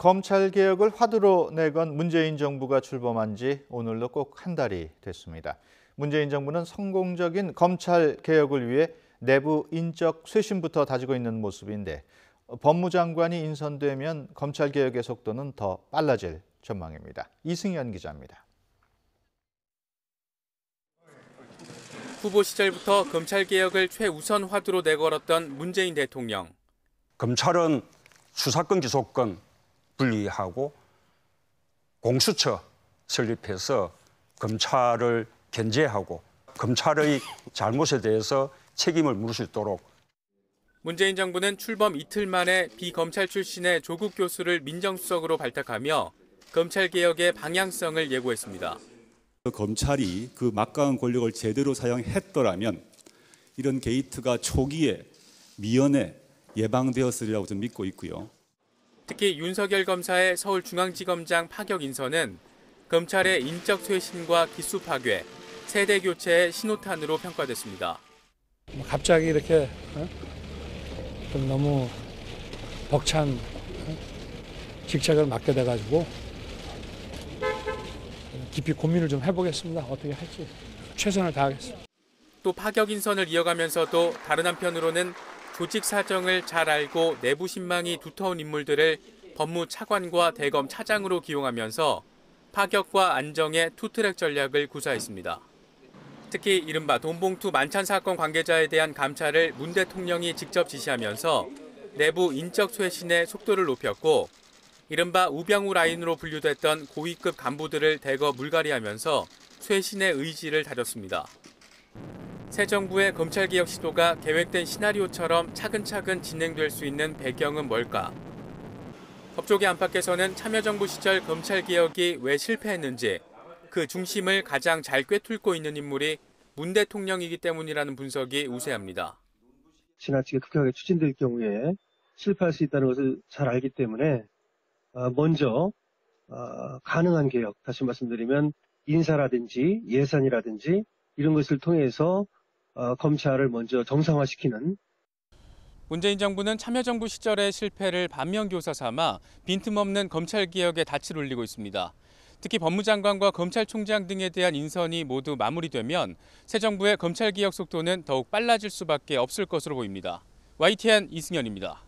검찰개혁을 화두로 내건 문재인 정부가 출범한 지 오늘로 꼭 한 달이 됐습니다. 문재인 정부는 성공적인 검찰개혁을 위해 내부 인적 쇄신부터 다지고 있는 모습인데 법무장관이 인선되면 검찰개혁의 속도는 더 빨라질 전망입니다. 이승현 기자입니다. 후보 시절부터 검찰개혁을 최우선 화두로 내걸었던 문재인 대통령. 검찰은 수사권, 기소권 분리하고 공수처 설립해서 검찰을 견제하고 검찰의 잘못에 대해서 책임을 물을 수 있도록. 문재인 정부는 출범 이틀 만에 비검찰 출신의 조국 교수를 민정수석으로 발탁하며 검찰개혁의 방향성을 예고했습니다. 검찰이 그 막강한 권력을 제대로 사용했더라면 이런 게이트가 초기에 미연에 예방되었으리라고 저는 믿고 있고요. 특히 윤석열 검사의 서울중앙지검장 파격 인선은 검찰의 인적 쇄신과 기수 파괴, 세대 교체의 신호탄으로 평가됐습니다. 갑자기 이렇게 좀 너무 벅찬 직책을 맡게 돼가지고 깊이 고민을 좀 해보겠습니다. 어떻게 할지 최선을 다하겠습니다. 또 파격 인선을 이어가면서도 다른 한편으로는 조직 사정을 잘 알고 내부 신망이 두터운 인물들을 법무차관과 대검 차장으로 기용하면서 파격과 안정의 투트랙 전략을 구사했습니다. 특히 이른바 돈봉투 만찬 사건 관계자에 대한 감찰을 문 대통령이 직접 지시하면서 내부 인적 쇄신의 속도를 높였고 이른바 우병우 라인으로 분류됐던 고위급 간부들을 대거 물갈이하면서 쇄신의 의지를 다졌습니다. 새 정부의 검찰개혁 시도가 계획된 시나리오처럼 차근차근 진행될 수 있는 배경은 뭘까? 법조계 안팎에서는 참여정부 시절 검찰개혁이 왜 실패했는지 그 중심을 가장 잘 꿰뚫고 있는 인물이 문 대통령이기 때문이라는 분석이 우세합니다. 지나치게 급하게 추진될 경우에 실패할 수 있다는 것을 잘 알기 때문에 먼저 가능한 개혁, 다시 말씀드리면 인사라든지 예산이라든지 이런 것을 통해서 검찰을 먼저 정상화시키는. 문재인 정부는 참여정부 시절의 실패를 반면교사 삼아 빈틈없는 검찰개혁에 닻을 올리고 있습니다. 특히 법무장관과 검찰총장 등에 대한 인선이 모두 마무리되면 새 정부의 검찰개혁 속도는 더욱 빨라질 수밖에 없을 것으로 보입니다. YTN 이승현입니다.